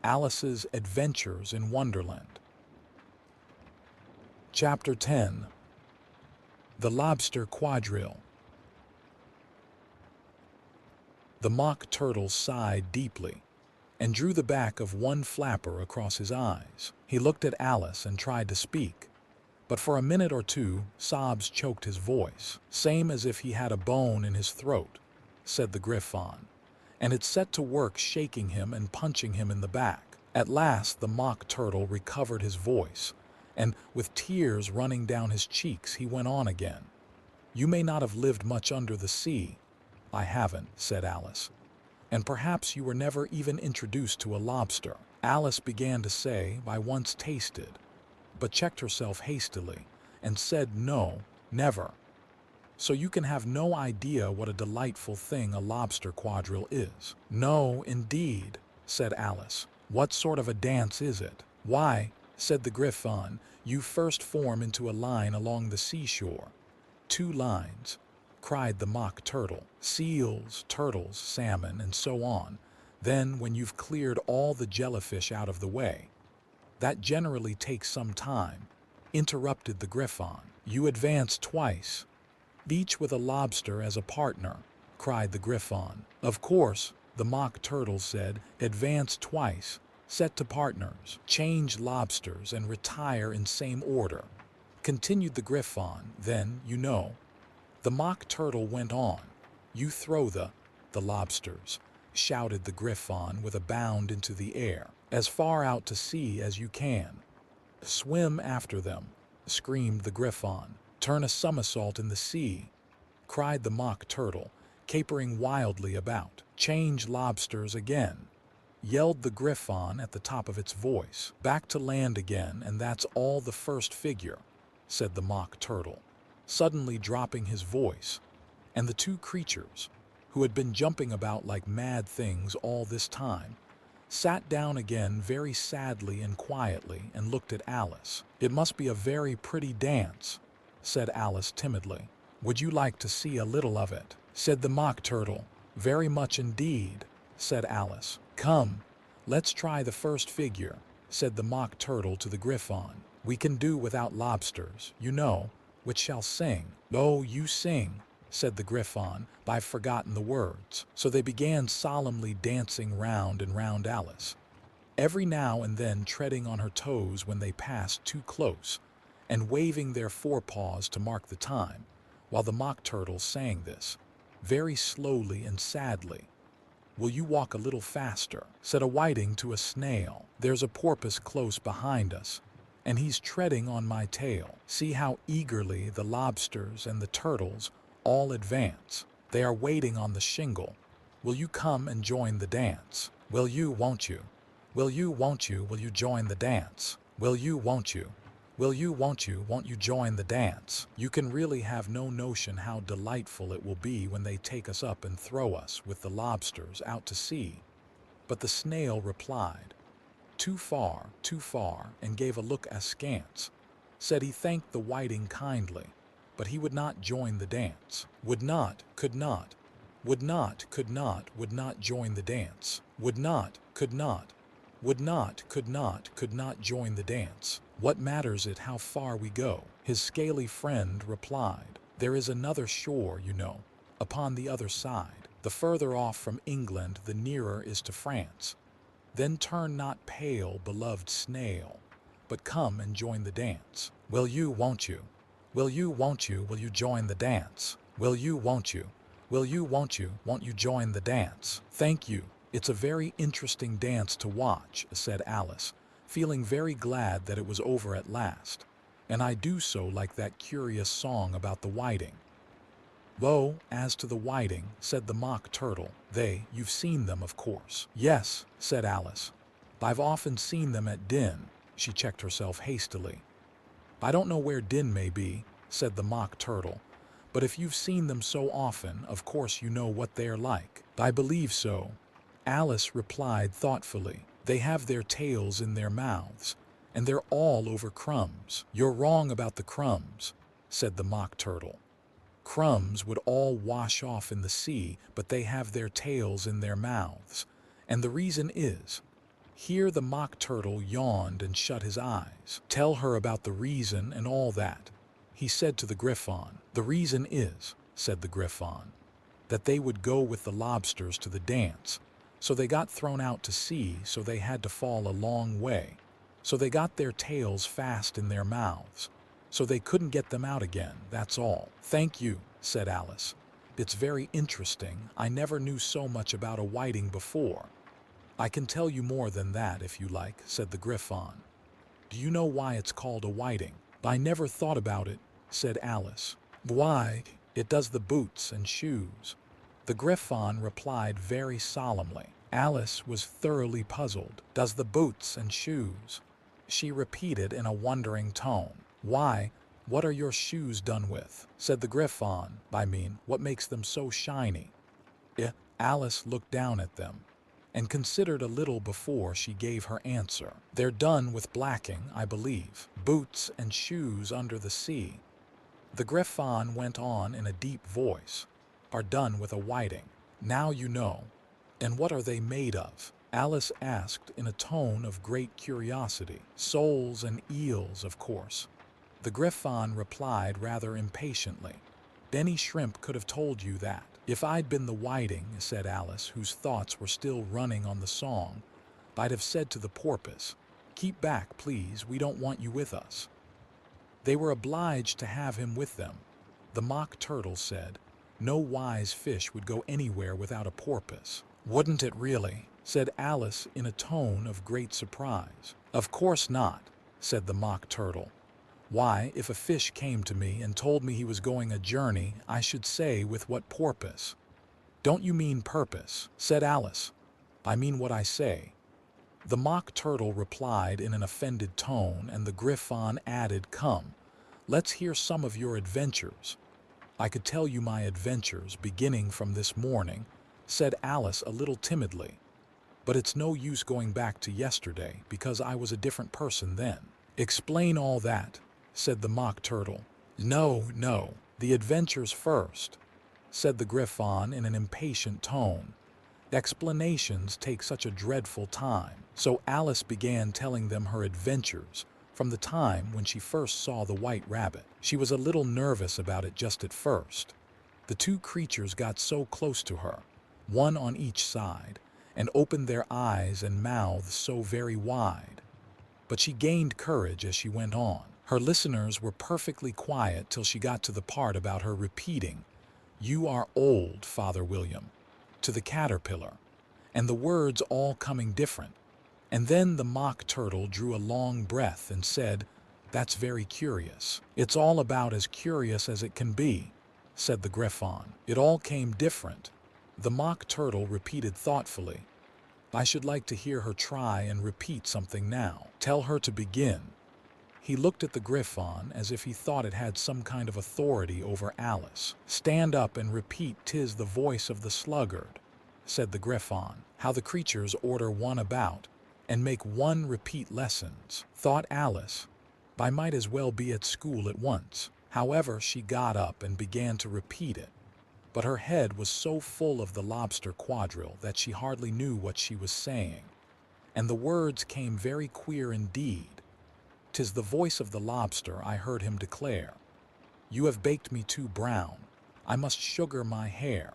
Alice's Adventures in Wonderland. Chapter 10. The Lobster Quadrille. The Mock Turtle sighed deeply and drew the back of one flapper across his eyes. He looked at Alice and tried to speak, but for a minute or two sobs choked his voice. "Same as if he had a bone in his throat," said the Griffon, and it set to work shaking him and punching him in the back. At last the Mock Turtle recovered his voice, and with tears running down his cheeks he went on again. "You may not have lived much under the sea." "I haven't," said Alice. "And perhaps you were never even introduced to a lobster." Alice began to say, "I once tasted," but checked herself hastily and said, "No, never." "So you can have no idea what a delightful thing a lobster quadrille is." "No, indeed," said Alice. "What sort of a dance is it?" "Why," said the Griffon, "you first form into a line along the seashore." "Two lines," cried the Mock Turtle. "Seals, turtles, salmon, and so on. Then, when you've cleared all the jellyfish out of the way." "That generally takes some time," interrupted the Griffon. "You advance twice, each with a lobster as a partner," cried the Griffon. "Of course," the Mock Turtle said, "advance twice, set to partners, change lobsters, and retire in same order," continued the Griffon. "Then, you know," the Mock Turtle went on, "you throw the lobsters," shouted the Griffon with a bound into the air, "as far out to sea as you can." "Swim after them," screamed the Griffon. "Turn a somersault in the sea," cried the Mock Turtle, capering wildly about. "Change lobsters again," yelled the Griffon at the top of its voice. "Back to land again, and that's all the first figure," said the Mock Turtle, suddenly dropping his voice, and the two creatures, who had been jumping about like mad things all this time, sat down again very sadly and quietly and looked at Alice. "It must be a very pretty dance," said Alice timidly. "Would you like to see a little of it?" said the Mock Turtle. "Very much indeed," said Alice. "Come, let's try the first figure," said the Mock Turtle to the Griffon. "We can do without lobsters, you know. Which shall sing?" "Oh, you sing," said the Griffon. "I've forgotten the words." So they began solemnly dancing round and round Alice, every now and then treading on her toes when they passed too close, and waving their forepaws to mark the time, while the Mock Turtle sang this, very slowly and sadly. "Will you walk a little faster?" said a whiting to a snail. "There's a porpoise close behind us, and he's treading on my tail. See how eagerly the lobsters and the turtles all advance. They are waiting on the shingle. Will you come and join the dance? Will you, won't you? Will you, won't you, will you join the dance? Will you, won't you? Will you, won't you join the dance?" You can really have no notion how delightful it will be when they take us up and throw us, with the lobsters, out to sea. But the snail replied, too far, and gave a look askance. Said he thanked the whiting kindly, but he would not join the dance. Would not, could not, would not, could not, would not join the dance. Would not, could not, would not, could not join the dance. "What matters it how far we go?" his scaly friend replied. "There is another shore, you know, upon the other side. The further off from England, the nearer is to France. Then turn not pale, beloved snail, but come and join the dance. Will you, won't you? Will you, won't you, will you join the dance? Will you, won't you? Will you, won't you join the dance?" "Thank you. It's a very interesting dance to watch," said Alice, feeling very glad that it was over at last. "And I do so like that curious song about the whiting." "Though, as to the whiting," said the Mock Turtle, "you've seen them, of course." "Yes," said Alice. "I've often seen them at Din." She checked herself hastily. "I don't know where Din may be," said the Mock Turtle, "but if you've seen them so often, of course you know what they're like." "I believe so," Alice replied thoughtfully. "They have their tails in their mouths, and they're all over crumbs." "You're wrong about the crumbs," said the Mock Turtle. "Crumbs would all wash off in the sea, but they have their tails in their mouths, and the reason is Here the Mock Turtle yawned and shut his eyes. Tell her about the reason and all that, he said to the Griffon. The reason is, said the Griffon, that they would go with the lobsters to the dance. So they got thrown out to sea, so they had to fall a long way. So they got their tails fast in their mouths. So they couldn't get them out again, that's all. Thank you, said Alice. It's very interesting. I never knew so much about a whiting before. I can tell you more than that if you like, said the Griffon. Do you know why it's called a whiting? I never thought about it, said Alice. Why, it does the boots and shoes. The Griffon replied very solemnly. Alice was thoroughly puzzled. Does the boots and shoes? She repeated in a wondering tone. Why, what are your shoes done with? Said the Griffon. I mean, what makes them so shiny? Alice looked down at them and considered a little before she gave her answer. They're done with blacking, I believe. Boots and shoes under the sea. The Griffon went on in a deep voice. Are done with a whiting. Now you know. And what are they made of? Alice asked in a tone of great curiosity. Soles and eels, of course. The Griffon replied rather impatiently. Any shrimp could have told you that. If I'd been the whiting, said Alice, whose thoughts were still running on the song, I'd have said to the porpoise, keep back, please, we don't want you with us. They were obliged to have him with them. The Mock Turtle said, no wise fish would go anywhere without a porpoise. Wouldn't it really? Said Alice in a tone of great surprise. Of course not, said the Mock Turtle. Why, if a fish came to me and told me he was going a journey, I should say with what porpoise. Don't you mean purpose, said Alice. I mean what I say. The Mock Turtle replied in an offended tone, and the Griffon added, come, let's hear some of your adventures. I could tell you my adventures beginning from this morning, said Alice a little timidly. But it's no use going back to yesterday, because I was a different person then. Explain all that, said the Mock Turtle. No, the adventures first, said the Griffon in an impatient tone. Explanations take such a dreadful time. So Alice began telling them her adventures from the time when she first saw the white rabbit. She was a little nervous about it just at first. The two creatures got so close to her, one on each side, and opened their eyes and mouths so very wide. But she gained courage as she went on. Her listeners were perfectly quiet till she got to the part about her repeating, you are old, Father William, to the caterpillar, and the words all coming different. And then the Mock Turtle drew a long breath and said, that's very curious. It's all about as curious as it can be, said the Griffon. It all came different. The Mock Turtle repeated thoughtfully, I should like to hear her try and repeat something now. Tell her to begin. He looked at the Griffon as if he thought it had some kind of authority over Alice. Stand up and repeat, 'tis the voice of the sluggard, said the Griffon. How the creatures order one about, and make one repeat lessons, thought Alice. I might as well be at school at once. However, she got up and began to repeat it. But her head was so full of the lobster quadrille that she hardly knew what she was saying. And the words came very queer indeed. 'Tis the voice of the lobster, I heard him declare. You have baked me too brown. I must sugar my hair,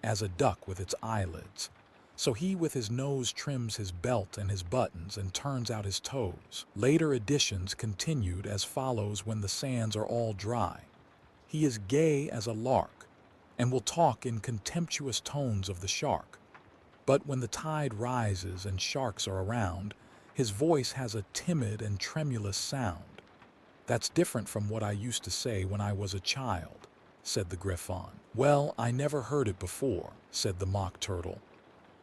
as a duck with its eyelids. So he with his nose trims his belt and his buttons and turns out his toes. Later editions continued as follows when the sands are all dry. He is gay as a lark, and will talk in contemptuous tones of the shark. But when the tide rises and sharks are around, his voice has a timid and tremulous sound. That's different from what I used to say when I was a child, said the Griffon. Well, I never heard it before, said the Mock Turtle.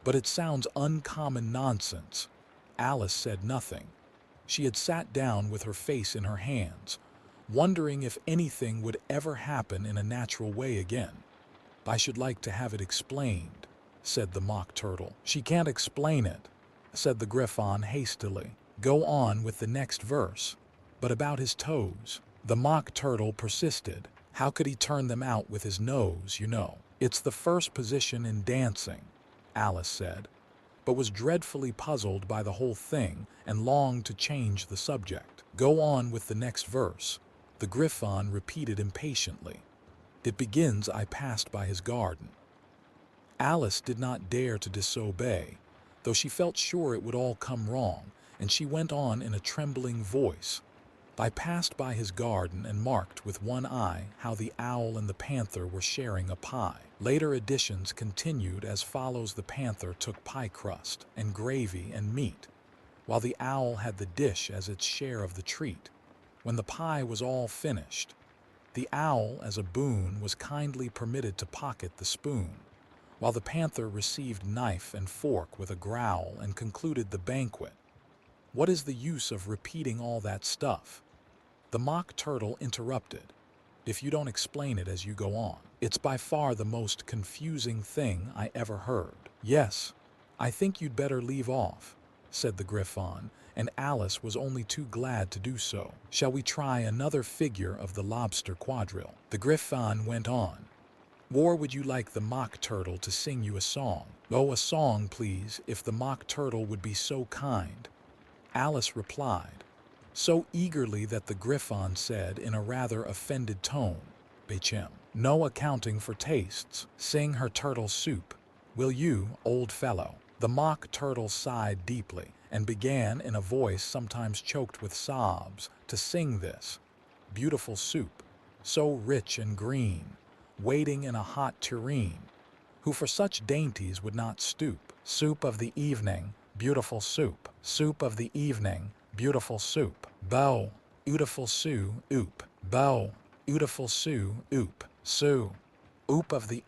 But it sounds uncommon nonsense. Alice said nothing. She had sat down with her face in her hands, wondering if anything would ever happen in a natural way again. I should like to have it explained, said the Mock Turtle. She can't explain it, said the Griffon hastily. Go on with the next verse. But about his toes, the Mock Turtle persisted. How could he turn them out with his nose, you know? It's the first position in dancing, Alice said. but was dreadfully puzzled by the whole thing and longed to change the subject. Go on with the next verse, the Griffon repeated impatiently. It begins, I passed by his garden. Alice did not dare to disobey, though she felt sure it would all come wrong, and she went on in a trembling voice. I passed by his garden and marked with one eye how the owl and the panther were sharing a pie. Later editions continued as follows: the panther took pie crust and gravy and meat, while the owl had the dish as its share of the treat. When the pie was all finished, the owl, as a boon, was kindly permitted to pocket the spoon, while the panther received knife and fork with a growl and concluded the banquet. What is the use of repeating all that stuff? The Mock Turtle interrupted. If you don't explain it as you go on, it's by far the most confusing thing I ever heard. Yes, I think you'd better leave off, said the Griffon, and Alice was only too glad to do so. Shall we try another figure of the lobster quadrille? The Griffon went on. Or would you like the Mock Turtle to sing you a song? Oh, a song, please, if the Mock Turtle would be so kind. Alice replied, so eagerly that the Griffon said in a rather offended tone, Bachem, no accounting for tastes. Sing her turtle soup, will you, old fellow? The Mock Turtle sighed deeply and began in a voice sometimes choked with sobs to sing this beautiful soup, so rich and green, waiting in a hot tureen, who for such dainties would not stoop. Soup of the evening, beautiful soup. Soup of the evening, beautiful soup. Bow, beautiful sou, oop. Bow, beautiful sou, oop. Sou, oop of the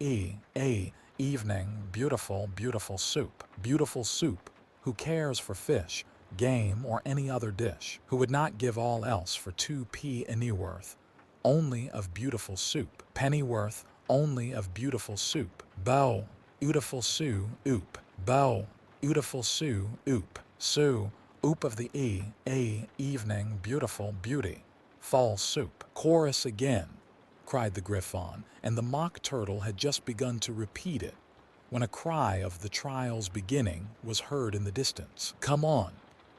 evening, beautiful, beautiful soup. Beautiful soup, who cares for fish, game, or any other dish, who would not give all else for 2p pennyworth, only of beautiful soup. Pennyworth, only of beautiful soup. Bow, beautiful sou, oop. Bow, beautiful sou, oop. Sou, oop of the evening, beautiful beauty. Fall soup. Chorus again, cried the Griffon, and the Mock Turtle had just begun to repeat it when a cry of the trial's beginning was heard in the distance. Come on,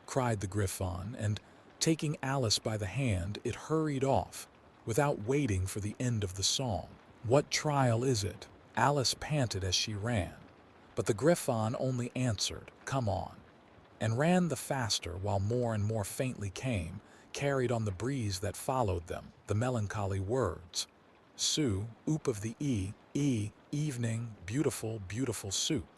cried the Griffon, and, taking Alice by the hand, it hurried off, without waiting for the end of the song. What trial is it? Alice panted as she ran, but the Griffon only answered, come on, and ran the faster while more and more faintly came, carried on the breeze that followed them, the melancholy words, Sou, oop of the evening, beautiful, beautiful soup.